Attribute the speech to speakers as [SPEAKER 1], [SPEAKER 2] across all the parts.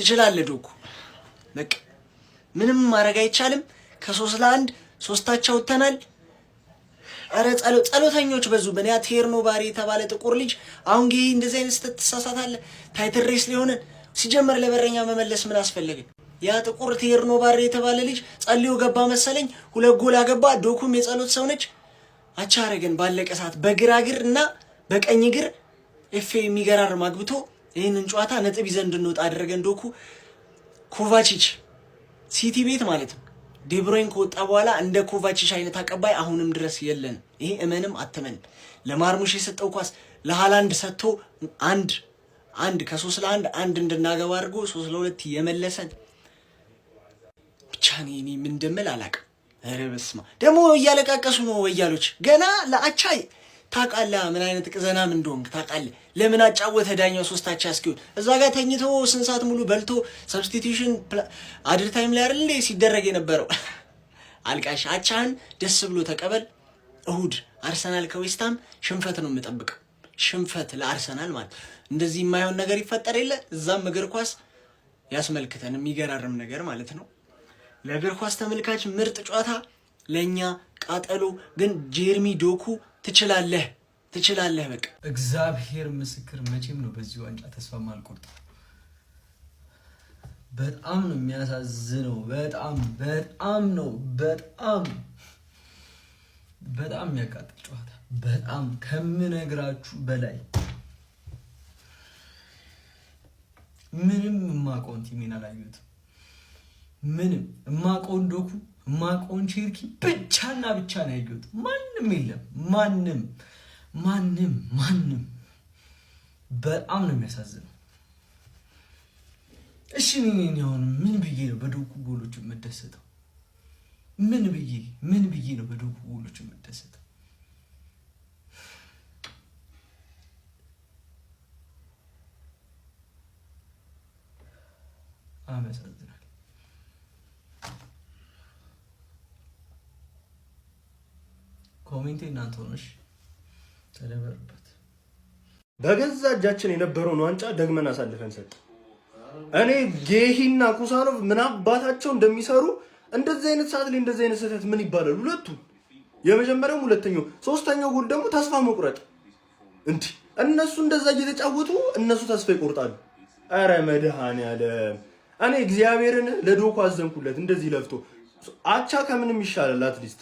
[SPEAKER 1] ትችላለህ ዶኩ። በቃ ምንም ማድረግ አይቻልም። ከ3-1 ሶስታቸው ወተናል። አረ ጸሎተኞች በዙብን። ያ ቴርኖ ባሪ የተባለ ጥቁር ልጅ አሁን ጌ እንደዚህ አይነት ስተት ተሳሳታለህ። ታይትል ሬስ ሊሆን ሲጀመር ለበረኛ መመለስ ምን አስፈለገ? ያ ጥቁር ቴርኖ ባሪ የተባለ ልጅ ጸልዮ ገባ መሰለኝ 2 ጎል አገባ። ዶኩም የጸሎት ሰው ነች። አቻ አረገን ባለቀ ሰዓት በግራ እግር እና በቀኝ እግር ኤፍ የሚገራርም አግብቶ ይህንን ጨዋታ ነጥብ ይዘን እንድንወጣ አደረገን። ዶኩ ኮቫቺች ሲቲ ቤት ማለት ነው። ዴብሮይን ከወጣ በኋላ እንደ ኮቫቺች አይነት አቀባይ አሁንም ድረስ የለን። ይሄ እመንም አትመን። ለማርሙሽ የሰጠው ኳስ ለሃላንድ ሰጥቶ አንድ ከ3-1 1 እንድናገባ አድርጎ 3-2 የመለሰን ብቻ እኔ ምን እንደምል አላውቅም። ኧረ በስመ አብ ደግሞ እያለቃቀሱ ነው ወያሎች ገና ለአቻ ታውቃለህ ምን አይነት ቅዘናም እንደሆንክ ታውቃለህ። ለምን አጫወተ ዳኛው 3 አቻ እስኪሆን እዛ ጋር ተኝቶ ስንት ሰዓት ሙሉ በልቶ ሰብስቲቲዩሽን አድር ታይም ላይ አይደል ሲደረግ የነበረው። አልቃሽ አቻህን ደስ ብሎ ተቀበል። እሁድ አርሰናል ከዌስትሃም ሽንፈት ነው የምጠብቀው። ሽንፈት ለአርሰናል ማለት እንደዚህ የማይሆን ነገር ይፈጠር የለ እዛም እግር ኳስ ያስመልክተን የሚገራርም ነገር ማለት ነው። ለእግር ኳስ ተመልካች ምርጥ ጨዋታ ለኛ ቃጠሎ ግን ጄርሚ ዶኩ ትችላለህ። በቃ
[SPEAKER 2] እግዚአብሔር ምስክር መቼም ነው በዚህ ዋንጫ ተስፋ ማልቆርጥ። በጣም ነው የሚያሳዝነው። በጣም የሚያቃጥል ጨዋታ፣ በጣም ከምነግራችሁ በላይ ምንም የማውቀውን ቲሜን አላየሁትም። ምንም የማውቀውን ዶኩ የማውቀውን ቼርኪ ብቻና ብቻ ነው ያየሁት። ማንም የለም። ማንም በጣም ነው የሚያሳዝነው። እሺ እኔ አሁን ምን ብዬ ነው በዶኩ ጎሎች የምደሰተው? ምን ብዬ ነው በዶኩ ጎሎች የምደሰተው? አመሰግናለሁ። ኮሜንቴ እናንተ ሆነሽ ተደበሩበት።
[SPEAKER 3] በገዛ እጃችን የነበረውን ዋንጫ ደግመን አሳልፈን ሰጥ። እኔ ጌሂና ኩሳኖቭ ምን አባታቸው እንደሚሰሩ እንደዚህ አይነት ሰዓት ላይ እንደዚህ አይነት ስህተት ምን ይባላል? ሁለቱ የመጀመሪያው ሁለተኛው ሶስተኛው ጎል ደግሞ ተስፋ መቁረጥ። እንዴ እነሱ እንደዛ እየተጫወቱ እነሱ ተስፋ ይቆርጣሉ። አረ መድኃኒዓለም እኔ እግዚአብሔርን ለዶኩ አዘንኩለት። እንደዚህ ለፍቶ አቻ ከምንም ይሻላል። አትሊስት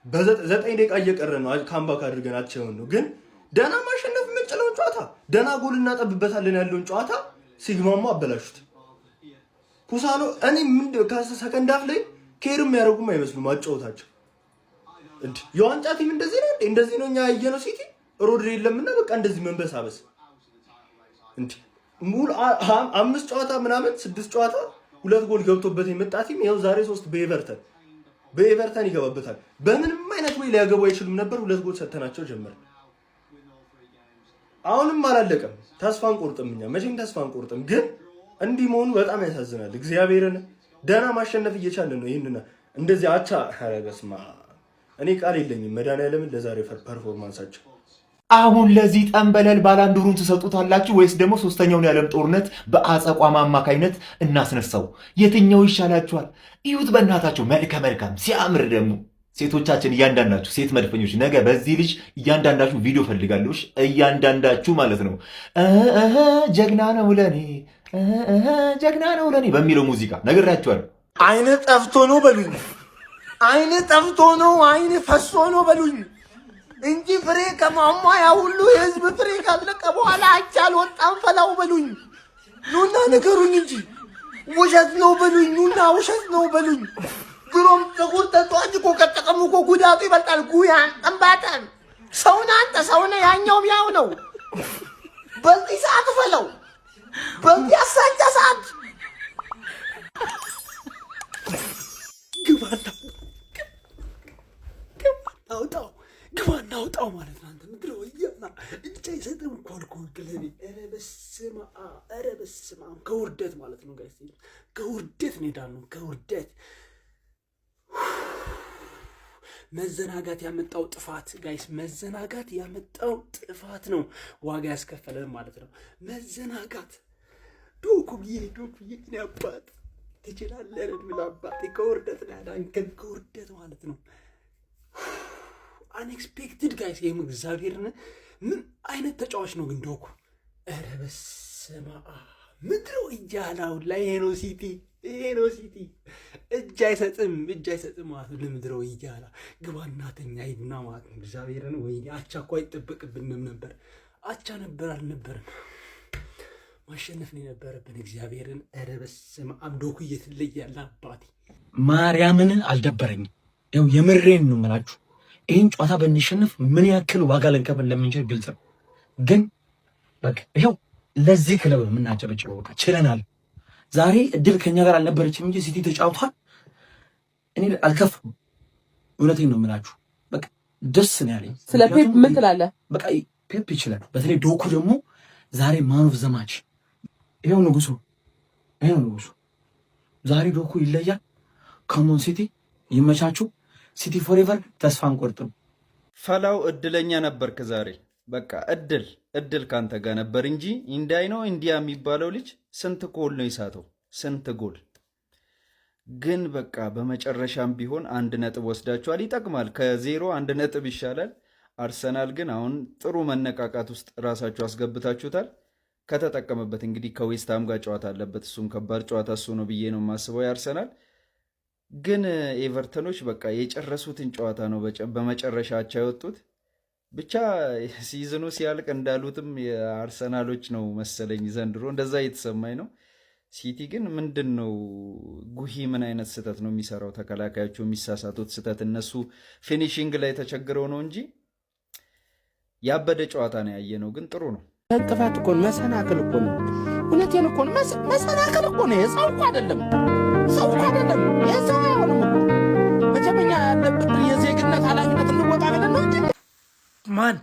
[SPEAKER 3] በ9 ደቂቃ እየቀረ ነው ካምባክ አድርገን አቻውን ነው። ግን ደና ማሸነፍ የምንችለውን ጨዋታ ደና ጎል እናጠብበታለን ያለውን ጨዋታ ሲግማማ አበላሹት። ኩሳኖ እኔ ምን ከሰከንድ አፍ ላይ ኬርም ያደርጉም አይመስሉም አጫወታቸው። እንዴ የዋንጫ ቲም እንደዚህ ነው እንዴ? እንደዚህ ነው እኛ ያየነው ሲቲ ሮድሪ የለምና በቃ እንደዚህ መንበሳበስ እንዴ ሙሉ 5 ጨዋታ ምናምን 6 ጨዋታ 2 ጎል ገብቶበት የመጣ ቲም ይኸው ዛሬ 3 በኤቨርተን ይገባበታል። በምንም አይነት ወይ ሊያገቡ አይችሉም ነበር። 2 ጎል ሰተናቸው ጀመረ። አሁንም አላለቀም። ተስፋን ቆርጥም እኛ መቼም ተስፋን ቆርጥም። ግን እንዲህ መሆኑ በጣም ያሳዝናል። እግዚአብሔርን ደና ማሸነፍ እየቻለን ነው። ይሄንና እንደዚህ አቻ በስማ እኔ ቃል የለኝም መድኃኒዓለምን ለዛሬ ፐርፎርማንሳቸው።
[SPEAKER 4] አሁን ለዚህ ጠንበለል ባላንዱሩን ትሰጡታላችሁ ወይስ ደግሞ ሶስተኛውን የዓለም ጦርነት በአጸቋም አማካይነት እናስነሳው? የትኛው ይሻላችኋል? እዩት በእናታችሁ መልከ መልካም ሲያምር ደግሞ ሴቶቻችን እያንዳንዳችሁ ሴት መድፈኞች ነገ በዚህ ልጅ እያንዳንዳችሁ ቪዲዮ ፈልጋለሁ። እያንዳንዳችሁ ማለት ነው ጀግና ነው ለኔ ጀግና ነው ለኔ በሚለው ሙዚቃ ነግራችኋለሁ።
[SPEAKER 5] አይነ ጠፍቶ ነው በሉኝ፣ አይነ ጠፍቶ ነው አይነ ፈሶ ነው በሉኝ እንጂ ፍሬ ከማሟያ ሁሉ የህዝብ ፍሬ ካለቀ በኋላ አቻል ወጣም ፈላው በሉኝ። ኑና ነገሩኝ እንጂ ውሸት ነው በሉኝ። ኑና ውሸት ነው በሉኝ። ድሮም ጥቁር ተጧጅ እኮ ከጠቀሙ እኮ ጉዳቱ ይበልጣል። ጉያን ጠንባጠን ሰውና አንተ ሰውነ ያኛውም ያው ነው። በዚህ ሰዓት ፈለው በዚህ አሳቻ ሰዓት ግባና አውጣው ማለት ነው። አንተ ምድረ ወያና እጫ ይሰጥም እኮ አልኩህ። ለኔ ኧረ በስመ አብ ከውርደት ማለት ነው ጋይስ፣ ከውርደት ነው ዳኑ። ከውርደት መዘናጋት ያመጣው ጥፋት ጋይስ፣ መዘናጋት ያመጣው ጥፋት ነው ዋጋ ያስከፈለን ማለት ነው። መዘናጋት ዶኩዬ እኔ አባት ትችላለህ ምን አባቴ ከውርደት ዳንከን ከውርደት ማለት ነው። አንኤክስፔክትድ ጋይስ ይሄም እግዚአብሔርን ምን አይነት ተጫዋች ነው ግን ዶኩ። ኧረ በስመ አብ ምድረው እያላው ላይ ይሄ ነው ሲቲ እጅ አይሰጥም ማለት ነው። ለምድረው እያላ ግባና ተኛ ይብና ማለት ነው። እግዚአብሔርን ወይ አቻ እኮ አይጠበቅብንም ነበር። አቻ ነበር አልነበረም ማሸነፍ ነው የነበረብን እግዚአብሔርን። ኧረ በስመ አብ ዶኩ እየተለያለ አባቴ
[SPEAKER 6] ማርያምን አልደበረኝም። ያው የምሬን ነው የምላችሁ። ይህን ጨዋታ ብንሸንፍ ምን ያክል ዋጋ ልንከፍል እንደምንችል ግልጽ ነው። ግን በቃ ይኸው ለዚህ ክለብ የምናጨበጭበው በቃ ችለናል። ዛሬ እድል ከኛ ጋር አልነበረችም እንጂ ሲቲ ተጫውቷል። እኔ አልከፋም። እውነቴን ነው የምላችሁ። በቃ ደስ ነው ያለኝ።
[SPEAKER 7] ስለ ፔፕ ምን ትላለህ?
[SPEAKER 6] በቃ ፔፕ ይችላል። በተለይ ዶኩ ደግሞ ዛሬ ማን ኦፍ ዘ ማች ይሄው ንጉሱ ዛሬ ዶኩ ይለያል። ካሞን ሲቲ ይመቻችሁ። ሲቲ ፎሬቨር ተስፋ አንቆርጥም።
[SPEAKER 8] ፈላው እድለኛ ነበርክ ዛሬ። በቃ እድል ካንተ ጋር ነበር እንጂ ኢንዳይ ነው ኢንዲያ የሚባለው ልጅ ስንት ጎል ነው ይሳተው፣ ስንት ጎል ግን በቃ በመጨረሻም ቢሆን 1 ነጥብ ወስዳችኋል። ይጠቅማል። ከዜሮ 1 ነጥብ ይሻላል። አርሰናል ግን አሁን ጥሩ መነቃቃት ውስጥ ራሳችሁ አስገብታችሁታል። ከተጠቀመበት እንግዲህ ከዌስትሃም ጋር ጨዋታ አለበት። እሱም ከባድ ጨዋታ እሱ ነው ብዬ ነው የማስበው። የአርሰናል ግን ኤቨርተኖች በቃ የጨረሱትን ጨዋታ ነው በመጨረሻ አቻ የወጡት። ብቻ ሲዝኑ ሲያልቅ እንዳሉትም የአርሰናሎች ነው መሰለኝ ዘንድሮ፣ እንደዛ እየተሰማኝ ነው። ሲቲ ግን ምንድን ነው ጉሂ ምን አይነት ስህተት ነው የሚሰራው? ተከላካዮቹ የሚሳሳቱት ስህተት፣ እነሱ ፊኒሽንግ ላይ ተቸግረው ነው እንጂ ያበደ ጨዋታ ነው ያየ ነው። ግን ጥሩ ነው።
[SPEAKER 5] እንቅፋት እኮ መሰናክል እኮ ነው። እውነቴን እኮ መሰናክል እኮ ነው። የሰው እኮ አይደለም የሰው አይሆንም እኮ። መጀመኛ ያለብን የዜግነት ኃላፊነት እንወጣ ብለን ነው እንጂ
[SPEAKER 1] ማን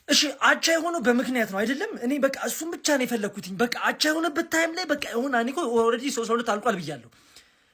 [SPEAKER 1] እሺ አቻ የሆነው በምክንያት ነው አይደለም። እኔ በቃ እሱም ብቻ ነው የፈለግኩትኝ። በቃ አቻ የሆነበት ታይም ላይ በቃ ይሁን እኔ እኮ ኦልሬዲ 3-2 አልቋል ብያለሁ።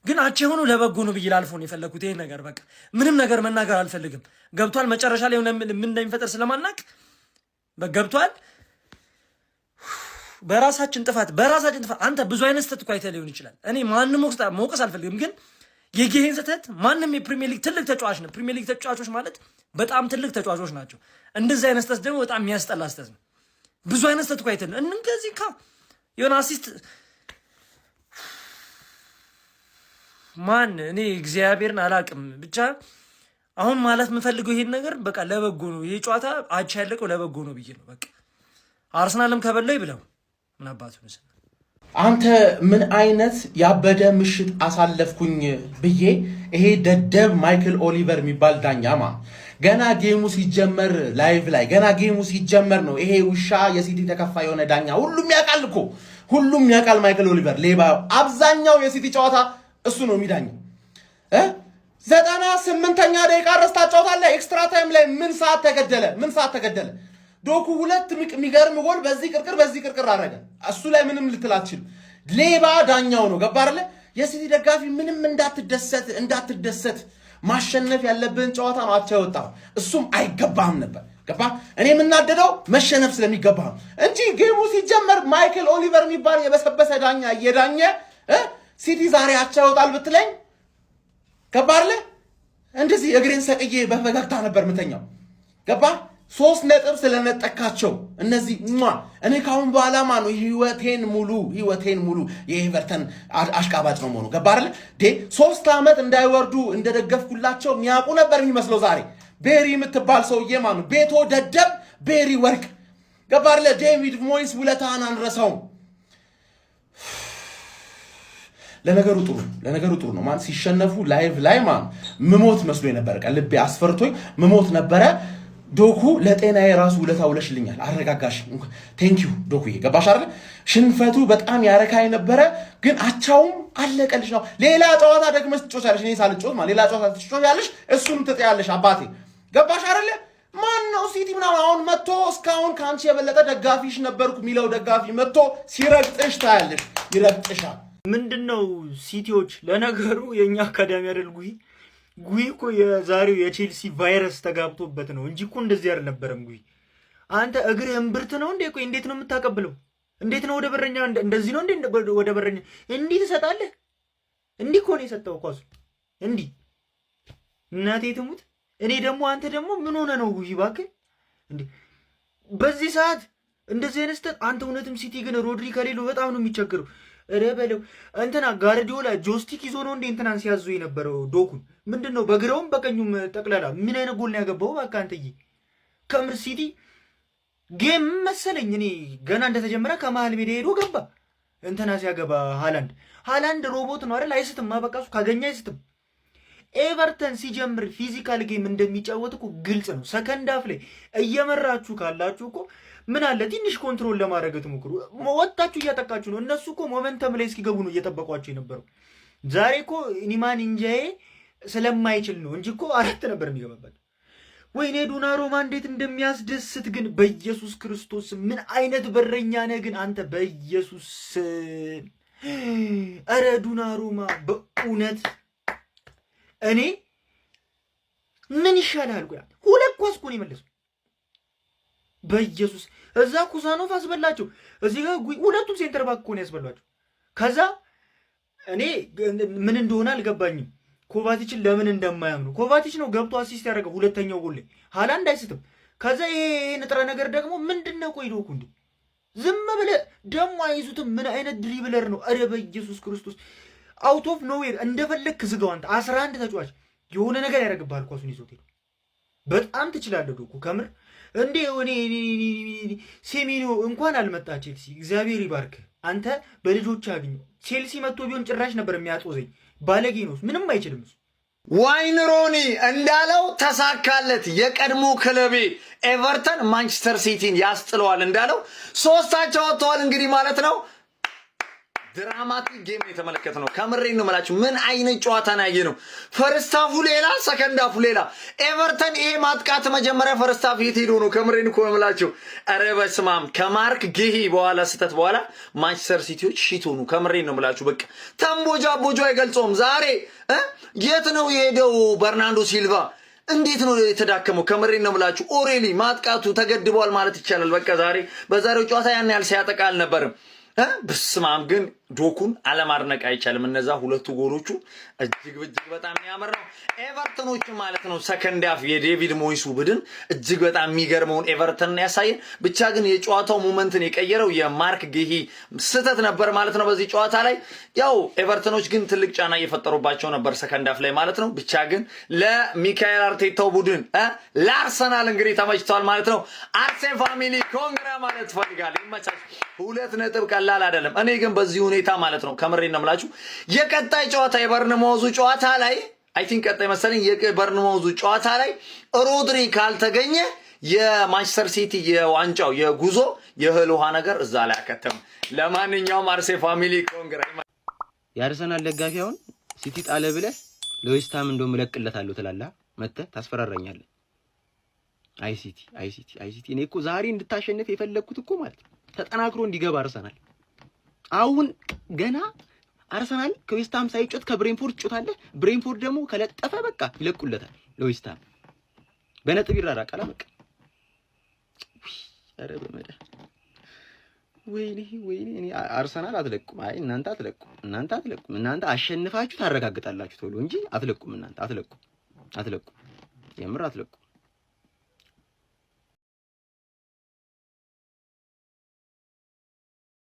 [SPEAKER 1] ግን አቻ የሆነው ለበጎ ነው ብዬ ላልፎ ነው የፈለግኩት። ይሄን ነገር በቃ ምንም ነገር መናገር አልፈልግም። ገብቷል። መጨረሻ ላይ ምን እንደሚፈጠር ስለማናቅ ገብቷል። በራሳችን ጥፋት አንተ ብዙ አይነት ስህተት እኮ አይተህ ሊሆን ይችላል። እኔ ማንም መውቀስ አልፈልግም። ግን የጌሄን ስህተት ማንም የፕሪሚየር ሊግ ትልቅ ተጫዋች ነው። ፕሪሚየር ሊግ ተጫዋቾች ማለት በጣም ትልቅ ተጫዋቾች ናቸው። እንደዚህ አይነት ስህተት ደግሞ በጣም የሚያስጠላ ስህተት ነው። ብዙ አይነት ስህተት እኮ አይተህ እንደዚህ የሆነ አሲስት ማን እኔ እግዚአብሔርን አላቅም። ብቻ አሁን ማለት የምፈልገው ይሄን ነገር በቃ ለበጎ ነው። ይሄ ጨዋታ አቻ ያለቀው ለበጎ ነው ብዬ ነው። በቃ አርሰናልም ከበላው ይብለው ምናባቱ ነው።
[SPEAKER 4] አንተ ምን አይነት ያበደ ምሽት አሳለፍኩኝ ብዬ ይሄ ደደብ ማይክል ኦሊቨር የሚባል ዳኛማ ገና ጌሙ ሲጀመር ላይቭ ላይ ገና ጌሙ ሲጀመር ነው ይሄ ውሻ የሲቲ ተከፋይ የሆነ ዳኛ ሁሉም ያውቃል እኮ ሁሉም ያውቃል። ማይክል ኦሊቨር ሌባ፣ አብዛኛው የሲቲ ጨዋታ እሱ ነው የሚዳኘው። 98ኛ ደቂቃ ረስታ ጨዋታ ኤክስትራ ታይም ላይ ምን ሰዓት ተገደለ? ዶኩ 2 የሚገርም ጎል በዚህ ቅርቅር አረገ። እሱ ላይ ምንም ልትል አትችልም። ሌባ ዳኛው ነው። ገባ አይደለ? የሲቲ ደጋፊ ምንም እንዳትደሰት ማሸነፍ ያለብን ጨዋታ ነው አቻ የወጣው። እሱም አይገባህም ነበር። ገባ? እኔ የምናደደው መሸነፍ ስለሚገባህ እንጂ ጌሙ ሲጀመር ማይክል ኦሊቨር የሚባል የበሰበሰ ዳኛ እየዳኘ ሲቲ ዛሬ አቻ ይወጣል ብትለኝ ገባ አይደለ? እንደዚህ እግሬን ሰቅዬ በፈገግታ ነበር ምተኛው። ገባ? 3 ነጥብ ስለነጠካቸው እነዚህ እኔ ካሁን በኋላ ነው ህይወቴን ሙሉ የኤቨርተን አሽቃባጭ ነው መሆኑ። ገባ አይደለ? 3 ዓመት እንዳይወርዱ እንደደገፍኩላቸው የሚያውቁ ነበር የሚመስለው። ዛሬ ቤሪ የምትባል ሰውዬ ቤቶ ደደብ ቤሪ ወርቅ። ገባ አይደለ? ዴቪድ ሞይስ ውለታን አንረሳውም። ለነገሩ ጥሩ ነው። ሲሸነፉ ላይቭ ላይ ምሞት መስሎ ነበር። ልቤ አስፈርቶኝ ምሞት ነበረ። ዶኩ ለጤናዬ ራሱ ውለታ ውለሽልኛል፣ አረጋጋሽ። ቴንኪዩ ዶኩዬ። ገባሽ አይደል? ሽንፈቱ በጣም ያረካኝ ነበረ፣ ግን አቻውም አለቀልሽ ነው። ሌላ ጨዋታ ደግመሽ ትጮቻለሽ። እኔ ሳልጮት ሌላ ጨዋታ ትጮቻለሽ፣ እሱንም ትጠያለሽ። አባቴ ገባሽ አይደል? ማን ነው ሲቲ ምናምን አሁን መጥቶ እስካሁን ከአንቺ የበለጠ ደጋፊሽ ነበርኩ የሚለው ደጋፊ መጥቶ ሲረግጥሽ ታያለሽ፣ ይረግጥሻል።
[SPEAKER 2] ምንድነው ሲቲዎች? ለነገሩ የኛ አካዳሚ አይደል ጉይ እኮ የዛሬው የቼልሲ ቫይረስ ተጋብቶበት ነው እንጂ እኮ እንደዚህ አይደል ነበረም። አንተ እግር እምብርት ነው እንዴ? ቆይ እንዴት ነው የምታቀብለው?
[SPEAKER 4] እንዴት ነው ወደ በረኛ እንደዚህ ነው እንዴ? ወደ በረኛ እንዲህ ትሰጣለህ? እንዲህ እኮ ነው የሰጠው ኳሱ እንዲህ። እናቴ ትሙት። እኔ ደግሞ አንተ ደግሞ ምን ሆነ ነው እባክህ እንዴ በዚህ ሰዓት እንደዚህ አይነት ስህተት። አንተ እውነትም ሲቲ ግን ሮድሪ ከሌለው በጣም ነው የሚቸገረው። ኧረ በለው እንትና ጋርዲዮላ ጆስቲክ ይዞ ነው እንዴ እንትናን ሲያዙ የነበረው ዶኩን ምንድን ነው በግራውም በቀኙም ጠቅላላ ምን አይነት ጎል ነው ያገባው? በቃ አንተዬ ከምር ሲቲ ጌም መሰለኝ እኔ ገና እንደተጀመረ ከመሀል ሜዳ ሄዶ ገባ እንትና ሲያገባ ሃላንድ ሮቦት ነው አይደል? አይስትም ማበቃሱ ካገኘ አይስትም። ኤቨርተን ሲጀምር ፊዚካል ጌም እንደሚጫወት እኮ ግልጽ ነው። ሰከንድ አፍ ላይ እየመራችሁ ካላችሁ እኮ ምን አለ ትንሽ ኮንትሮል ለማድረግ ትሞክሩ። ወጣችሁ እያጠቃችሁ ነው። እነሱ እኮ ሞመንተም ላይ እስኪገቡ ነው እየጠበቋቸው የነበረው። ዛሬ እኮ ኒማን እንጃዬ ስለማይችል ነው እንጂ እኮ 4 ነበር የሚገባበት። ወይኔ ዶናሩማ እንዴት እንደሚያስደስት ግን በኢየሱስ ክርስቶስ ምን አይነት በረኛ ነህ ግን አንተ በኢየሱስ። ኧረ ዶናሩማ በእውነት እኔ ምን ይሻላል? ቆይ 2 ኳስ እኮ ነው የመለሰው በኢየሱስ። እዛ ኩሳኖፍ አስበላቸው፣ እዚህ ጋር ሁለቱም ሴንተር ባክ እኮ ነው ያስበሏቸው። ከዛ እኔ ምን እንደሆነ አልገባኝም። ኮቫቲችን ለምን እንደማያምኑ ኮቫቲች ነው ገብቶ አሲስት ያደረገው ሁለተኛው ጎል ላይ ሃላንድ አይስትም። ከዛ ይሄ ንጥረ ነገር ደግሞ ምንድነው? ቆይ ዶኩ እንዴ ዝም ብለህ ደግሞ አይዙትም። ምን አይነት ድሪብለር ነው? ኧረ በኢየሱስ ክርስቶስ አውት ኦፍ ኖዌር እንደፈለክ ዝጋው አንተ 11 ተጫዋች የሆነ ነገር ያደርግብሃል። ኳሱን ይዞት ሄዶ በጣም ትችላለህ ዶኩ ከምር እንዴ። እኔ ሴሜንዮ እንኳን አልመጣ ቼልሲ እግዚአብሔር ይባርክ አንተ በልጆች አግኘው። ቼልሲ መጥቶ ቢሆን ጭራሽ ነበር የሚያጦዘኝ። ባለጌ ነው፣ ምንም አይችልም እሱ።
[SPEAKER 7] ዋይን ሮኒ እንዳለው ተሳካለት። የቀድሞ ክለቤ ኤቨርተን ማንቸስተር ሲቲን ያስጥለዋል እንዳለው ሶስታቸው ወጥተዋል እንግዲህ ማለት ነው። ድራማቲክ ጌም የተመለከተ ነው። ከምሬን ነው የምላችሁ። ምን አይነት ጨዋታ ነው ያየነው? ፈርስት ሃፉ ሌላ፣ ሰከንድ ሃፉ ሌላ። ኤቨርተን ይሄ ማጥቃት መጀመሪያ ፈርስት ሃፍ የት ሄዶ ነው? ከምሬን እኮ ነው የምላችሁ። ኧረ በስመ አብ ከማርክ ጌሂ በኋላ ስህተት በኋላ ማንቸስተር ሲቲዎች ሺት ሆኑ። ከምሬን ነው የምላችሁ። በቃ ተንቦጃቦጆ አይገልጸውም። ዛሬ የት ነው የሄደው በርናንዶ ሲልቫ? እንዴት ነው የተዳከመው? ከምሬን ነው የምላችሁ። ኦሬሊ ማጥቃቱ ተገድቧል ማለት ይቻላል። በቃ ዛሬ በዛሬው ጨዋታ ያን ያህል ሲያጠቃ አልነበርም። በስማም ግን ዶኩን አለማድነቅ አይቻልም። እነዛ 2 ጎሎቹ እጅግ በጣም የሚያምር ነው። ኤቨርተኖች ማለት ነው ሰከንድ ሃፍ የዴቪድ ሞይሱ ቡድን እጅግ በጣም የሚገርመውን ኤቨርተን ያሳየን። ብቻ ግን የጨዋታው ሞመንትን የቀየረው የማርክ ጌሂ ስህተት ነበር ማለት ነው በዚህ ጨዋታ ላይ። ያው ኤቨርተኖች ግን ትልቅ ጫና እየፈጠሩባቸው ነበር ሰከንድ ሃፍ ላይ ማለት ነው። ብቻ ግን ለሚካኤል አርቴታው ቡድን ለአርሰናል እንግዲህ ተመችቷል ማለት ነው። አርሴን ፋሚሊ ኮንግራ ማለት ትፈልጋለህ። ይመቻች። 2 ነጥብ ቀላል አይደለም። እኔ ግን በዚህ ሁኔታ ማለት ነው ከምሬን ነው የምላችሁ የቀጣይ ጨዋታ የበርንማውዙ ጨዋታ ላይ አይ ቲንክ ቀጣይ መሰለኝ የበርንማውዙ ጨዋታ ላይ ሮድሪ ካልተገኘ የማንቸስተር ሲቲ የዋንጫው የጉዞ የህል ውሃ ነገር እዛ ላይ አከተም። ለማንኛውም አርሴ ፋሚሊ ኮንግራ።
[SPEAKER 9] የአርሰናል ደጋፊ አሁን ሲቲ ጣለ ብለህ ለዌስትሃም እንደውም እለቅለታለሁ ትላለህ፣ መተህ ታስፈራራኛለህ። አይ ሲቲ እኔ እኮ ዛሬ እንድታሸንፍ የፈለግኩት እኮ ማለት ነው ተጠናክሮ እንዲገባ አርሰናል። አሁን ገና አርሰናል ከዌስትሃም ሳይጮት ከብሬንፎርድ ጮታለህ። ብሬንፎርድ ደግሞ ከለጠፈ በቃ ይለቁለታል ለዌስትሃም በነጥብ ይራራቃል። በቃ ኧረ በመዳ ወይኔ እኔ አርሰናል አትለቁም። አይ እናንተ አትለቁም። እናንተ አሸንፋችሁ ታረጋግጣላችሁ ቶሎ እንጂ አትለቁም። እናንተ አትለቁም። የምር አትለቁም።